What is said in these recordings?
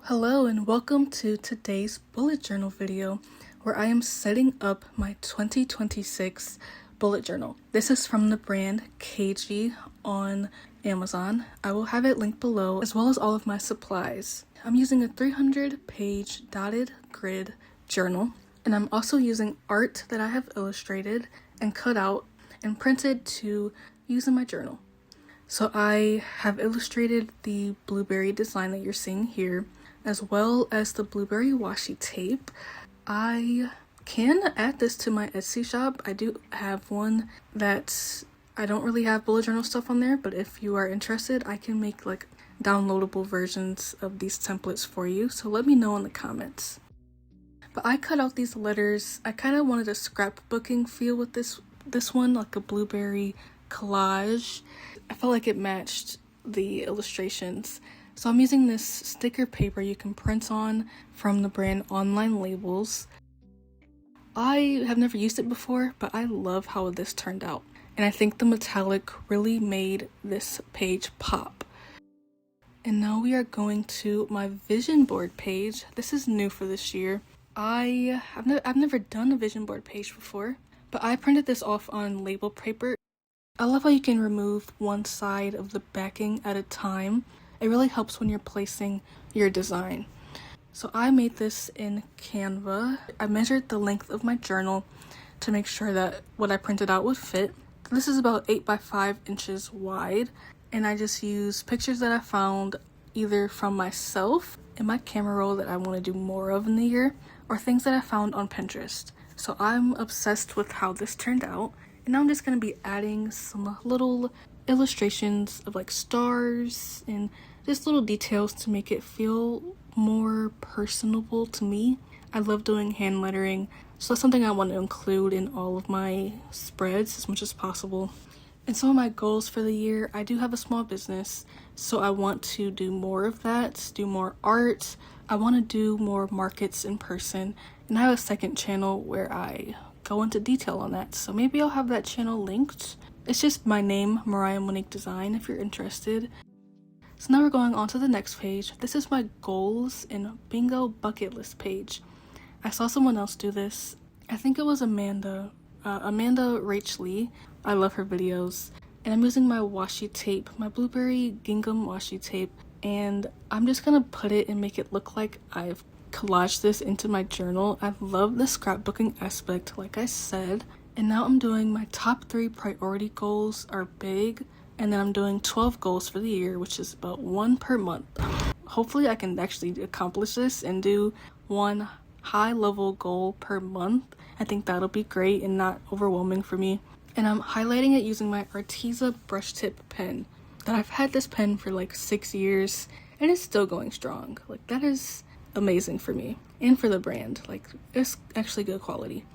Hello and welcome to today's bullet journal video where I am setting up my 2026 bullet journal. This is from the brand KG on Amazon. I will have it linked below as well as all of my supplies. I'm using a 300-page dotted grid journal, and I'm also using art that I have illustrated and cut out and printed to use in my journal. So I have illustrated the blueberry design that you're seeing here, as well as the blueberry washi tape. I can add this to my Etsy shop. I do have one that I don't really have bullet journal stuff on there, but if you are interested, I can make like downloadable versions of these templates for you. So let me know in the comments. But I cut out these letters. I kind of wanted a scrapbooking feel with this one, like a blueberry collage. I felt like it matched the illustrations. So I'm using this sticker paper you can print on from the brand Online Labels. I have never used it before, but I love how this turned out. And I think the metallic really made this page pop. And now we are going to my vision board page. This is new for this year. I've never done a vision board page before, but I printed this off on label paper. I love how you can remove one side of the backing at a time. It really helps when you're placing your design. So I made this in Canva. I measured the length of my journal to make sure that what I printed out would fit. This is about 8 by 5 inches wide, and I just used pictures that I found either from myself in my camera roll that I want to do more of in the year, or things that I found on Pinterest. So I'm obsessed with how this turned out, and now I'm just going to be adding some little illustrations of like stars and just little details to make it feel more personable to me. I love doing hand lettering, so that's something I want to include in all of my spreads as much as possible. And some of my goals for the year, I do have a small business, so I want to do more of that, do more art. I want to do more markets in person, and I have a second channel where I go into detail on that, so maybe I'll have that channel linked. It's just my name, Mariah Monique Design, if you're interested. So now we're going on to the next page. This is my goals and bingo bucket list page. I saw someone else do this. I think it was Amanda Rach Lee. I love her videos. And I'm using my washi tape, my blueberry gingham washi tape, and I'm just gonna put it and make it look like I've collaged this into my journal. I love the scrapbooking aspect, like I said. And now I'm doing my top 3 priority goals are big, and then I'm doing 12 goals for the year, which is about 1 per month. Hopefully I can actually accomplish this and do 1 high level goal per month. I think that'll be great and not overwhelming for me. And I'm highlighting it using my Arteza brush tip pen. That I've had this pen for like 6 years and it's still going strong. Like, that is amazing for me and for the brand. Like, it's actually good quality.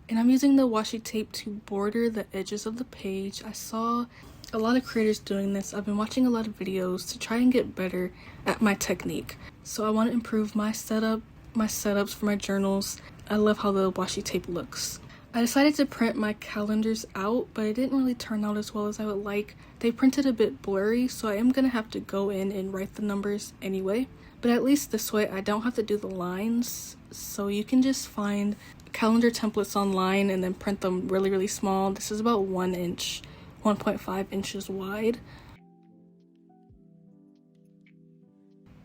And I'm using the washi tape to border the edges of the page. I saw a lot of creators doing this. I've been watching a lot of videos to try and get better at my technique. So I want to improve my setups for my journals. I love how the washi tape looks. I decided to print my calendars out, but it didn't really turn out as well as I would like. They printed a bit blurry, so I am going to have to go in and write the numbers anyway. But at least this way I don't have to do the lines, so you can just find calendar templates online and then print them really, really small. This is about 1 inch, 1.5 inches wide.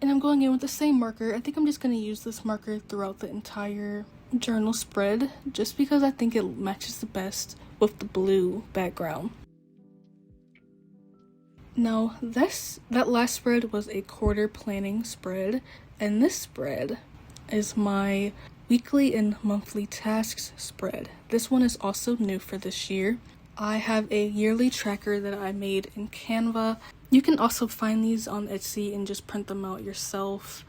And I'm going in with the same marker. I think I'm just going to use this marker throughout the entire journal spread, just because I think it matches the best with the blue background. Now, that last spread was a quarter planning spread, and this spread is my weekly and monthly tasks spread. This one is also new for this year. I have a yearly tracker that I made in Canva. You can also find these on Etsy and just print them out yourself.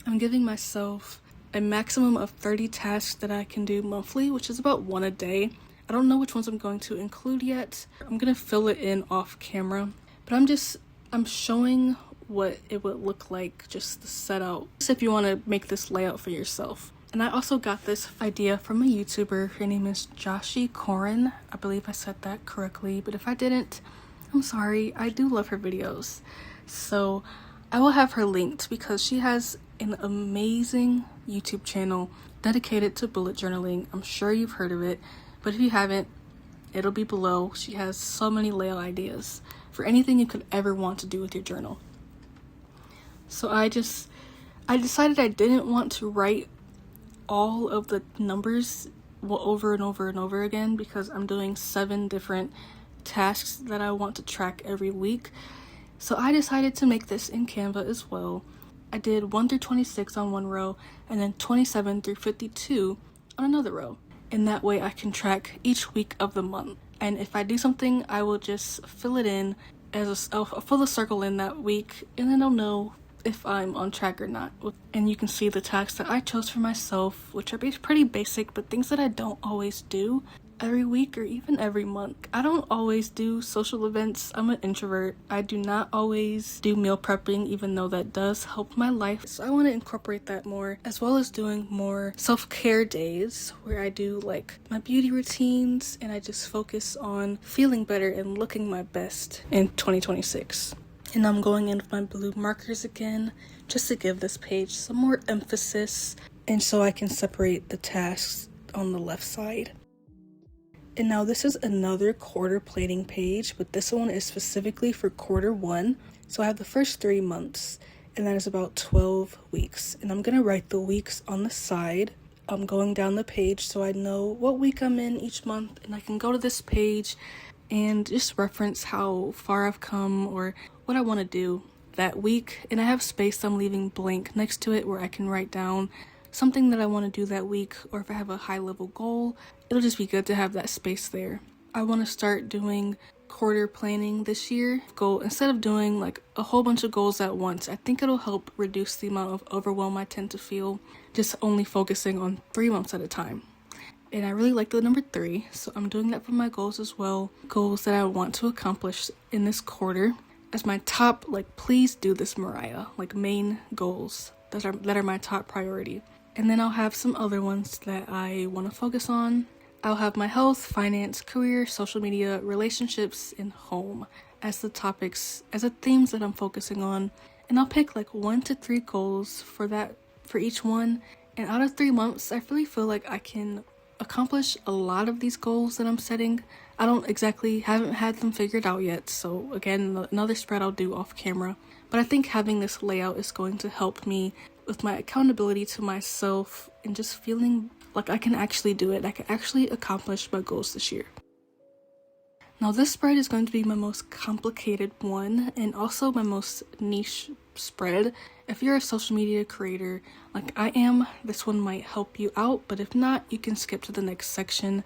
I'm giving myself a maximum of 30 tasks that I can do monthly, which is about 1 a day. I don't know which ones I'm going to include yet. I'm gonna fill it in off camera, but I'm showing what it would look like just to set out, if you want to make this layout for yourself. And I also got this idea from a YouTuber. Her name is Joshi Corin. I believe I said that correctly, but if I didn't, I'm sorry. I do love her videos. So I will have her linked because she has an amazing YouTube channel dedicated to bullet journaling. I'm sure you've heard of it, but if you haven't, it'll be below. She has so many layout ideas for anything you could ever want to do with your journal. So I decided I didn't want to write all of the numbers over and over and over again because I'm doing 7 different tasks that I want to track every week. So I decided to make this in Canva as well. I did 1 through 26 on one row and then 27 through 52 on another row. And that way I can track each week of the month. And if I do something, I will just fill it in I'll fill the circle in that week, and then I'll know if I'm on track or not. And you can see the tasks that I chose for myself, which are pretty basic, but things that I don't always do every week or even every month. I don't always do social events. I'm an introvert. I do not always do meal prepping, even though that does help my life. So I want to incorporate that more, as well as doing more self-care days where I do like my beauty routines and I just focus on feeling better and looking my best in 2026. And I'm going in with my blue markers again, just to give this page some more emphasis and so I can separate the tasks on the left side. And now this is another quarter planning page, but this one is specifically for quarter 1. So I have the first 3 months, and that is about 12 weeks. And I'm going to write the weeks on the side. I'm going down the page so I know what week I'm in each month, and I can go to this page and just reference how far I've come or what I want to do that week. And I have space I'm leaving blank next to it where I can write down something that I want to do that week, or if I have a high level goal, it'll just be good to have that space there. I want to start doing quarter planning this year. Instead of doing like a whole bunch of goals at once, I think it'll help reduce the amount of overwhelm I tend to feel just only focusing on 3 months at a time. And I really like the number 3, so I'm doing that for my goals as well. Goals that I want to accomplish in this quarter as my top, like, please do this, Mariah, like main goals that are my top priority. And then I'll have some other ones that I want to focus on. I'll have my health, finance, career, social media, relationships, and home as the themes that I'm focusing on. And I'll pick like 1 to 3 goals for each one. And out of 3 months, I really feel like I can accomplish a lot of these goals that I'm setting. I haven't had them figured out yet. So again, another spread I'll do off camera. But I think having this layout is going to help me with my accountability to myself and just feeling like I can actually do it. I can actually accomplish my goals this year. Now this spread is going to be my most complicated one and also my most niche spread. If you're a social media creator like I am, this one might help you out, but if not, you can skip to the next section.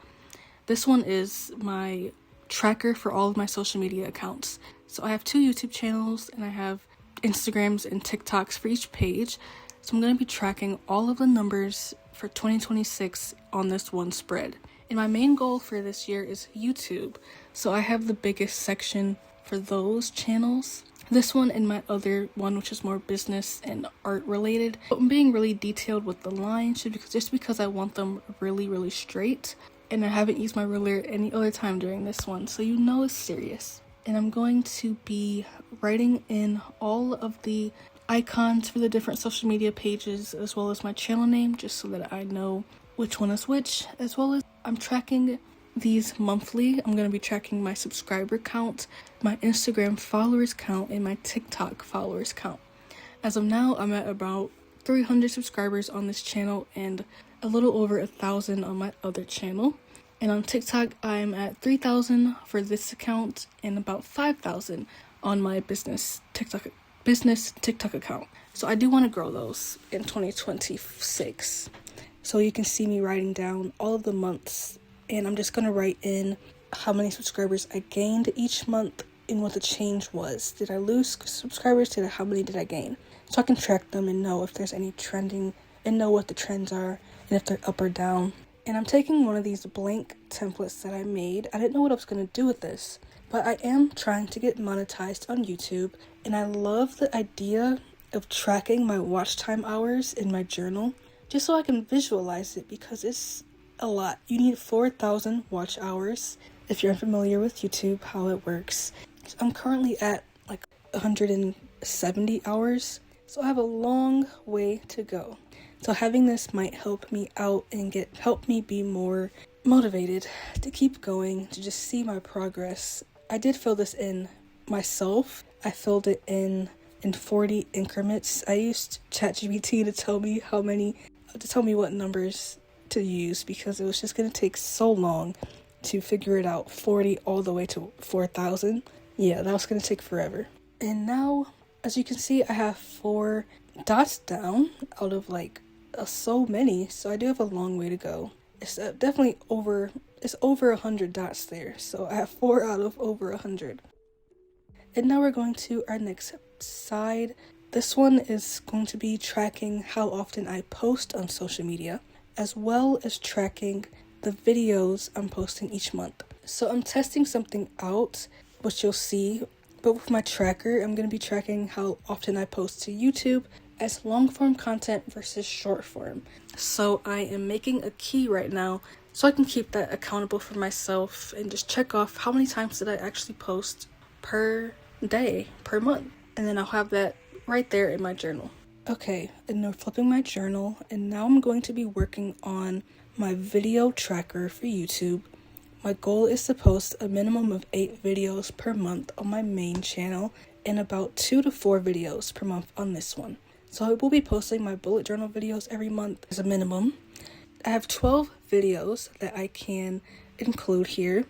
This one is my tracker for all of my social media accounts. So I have 2 YouTube channels and I have Instagrams and TikToks for each page. So I'm going to be tracking all of the numbers for 2026 on this one spread. And my main goal for this year is YouTube. So I have the biggest section for those channels. This one and my other one, which is more business and art related. I'm being really detailed with the lines just because I want them really, really straight. And I haven't used my ruler any other time during this one, so you know it's serious. And I'm going to be writing in all of the icons for the different social media pages as well as my channel name, just so that I know which one is which, as well as I'm tracking these monthly. I'm going to be tracking my subscriber count, my Instagram followers count, and my TikTok followers count. As of now, I'm at about 300 subscribers on this channel and a little over 1,000 on my other channel. And on TikTok, I'm at 3,000 for this account and about 5,000 on my business TikTok account. So I do want to grow those in 2026. So you can see me writing down all of the months, and I'm just going to write in how many subscribers I gained each month and what the change was. Did I lose subscribers? How many did I gain? So I can track them and know if there's any trending and know what the trends are and if they're up or down. And I'm taking one of these blank templates that I made. I didn't know what I was going to do with this, but I am trying to get monetized on YouTube, and I love the idea of tracking my watch time hours in my journal just so I can visualize it, because it's a lot. You need 4,000 watch hours if you're unfamiliar with YouTube, how it works. I'm currently at like 100 and 70 hours. So I have a long way to go. So having this might help me out and help me be more motivated to keep going, to just see my progress. I did fill this in myself. I filled it in 40 increments. I used ChatGPT to tell me what numbers to use, because it was just going to take so long to figure it out. 40 all the way to 4,000. Yeah, that was going to take forever. And now, as you can see, I have 4 dots down out of so many, so I do have a long way to go. It's definitely over 100 dots there, so I have 4 out of over 100. And now we're going to our next side. This one is going to be tracking how often I post on social media, as well as tracking the videos I'm posting each month. So I'm testing something out, which you'll see, but with my tracker, I'm going to be tracking how often I post to YouTube as long form content versus short form. So I am making a key right now so I can keep that accountable for myself and just check off how many times did I actually post per day, per month. And then I'll have that right there in my journal. Okay, and now flipping my journal, and now I'm going to be working on my video tracker for YouTube. My goal is to post a minimum of 8 videos per month on my main channel and about 2 to 4 videos per month on this one. So I will be posting my bullet journal videos every month as a minimum. I have 12 videos that I can include here.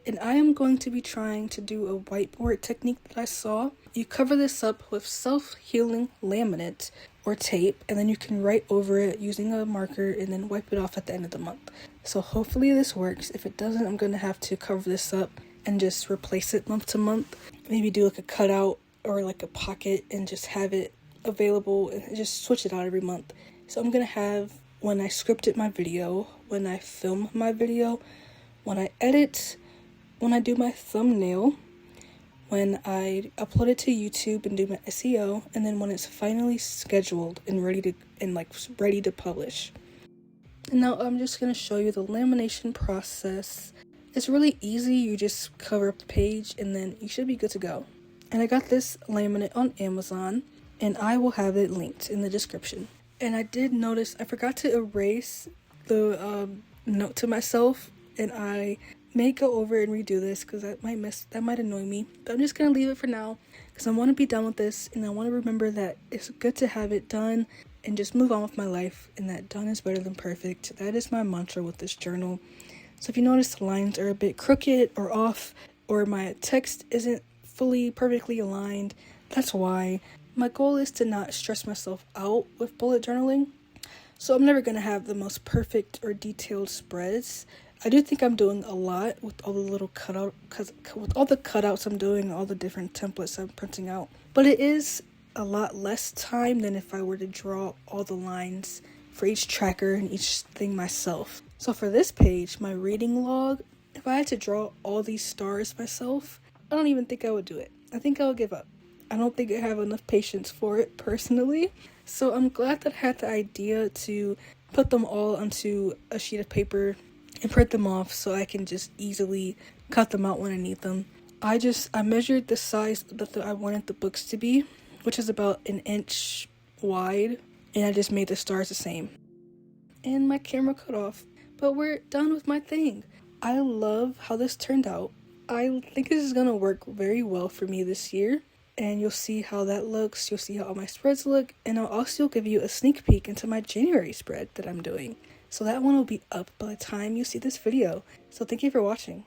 And I am going to be trying to do a whiteboard technique that I saw. You cover this up with self-healing laminate or tape, and then you can write over it using a marker and then wipe it off at the end of the month. So hopefully this works. If it doesn't, I'm going to have to cover this up and just replace it month to month. Maybe do like a cutout or like a pocket and just have it available and just switch it out every month. So I'm going to have when I scripted my video, when I film my video, when I edit, when I do my thumbnail, when I upload it to YouTube and do my SEO, and then when it's finally scheduled and ready to publish. And now I'm just going to show you the lamination process. It's really easy. You just cover up the page and then you should be good to go. And I got this laminate on Amazon, and I will have it linked in the description. And I did notice I forgot to erase the note to myself, and I may go over and redo this because that might annoy me. But I'm just gonna leave it for now because I want to be done with this, and I want to remember that it's good to have it done and just move on with my life, and that done is better than perfect. That is my mantra with this journal. So if you notice the lines are a bit crooked or off, or my text isn't fully perfectly aligned, that's why. My goal is to not stress myself out with bullet journaling, so I'm never going to have the most perfect or detailed spreads. I do think I'm doing a lot with all the little with all the cutouts I'm doing, all the different templates I'm printing out. But it is a lot less time than if I were to draw all the lines for each tracker and each thing myself. So for this page, my reading log, if I had to draw all these stars myself, I don't even think I would do it. I think I would give up. I don't think I have enough patience for it personally. So I'm glad that I had the idea to put them all onto a sheet of paper and print them off so I can just easily cut them out when I need them. I measured the size that I wanted the books to be, which is about 1 inch wide, and I just made the stars the same. And my camera cut off, but we're done with my thing. I love how this turned out. I think this is going to work very well for me this year. And you'll see how that looks, you'll see how all my spreads look, and I'll also give you a sneak peek into my January spread that I'm doing. So that one will be up by the time you see this video. So thank you for watching.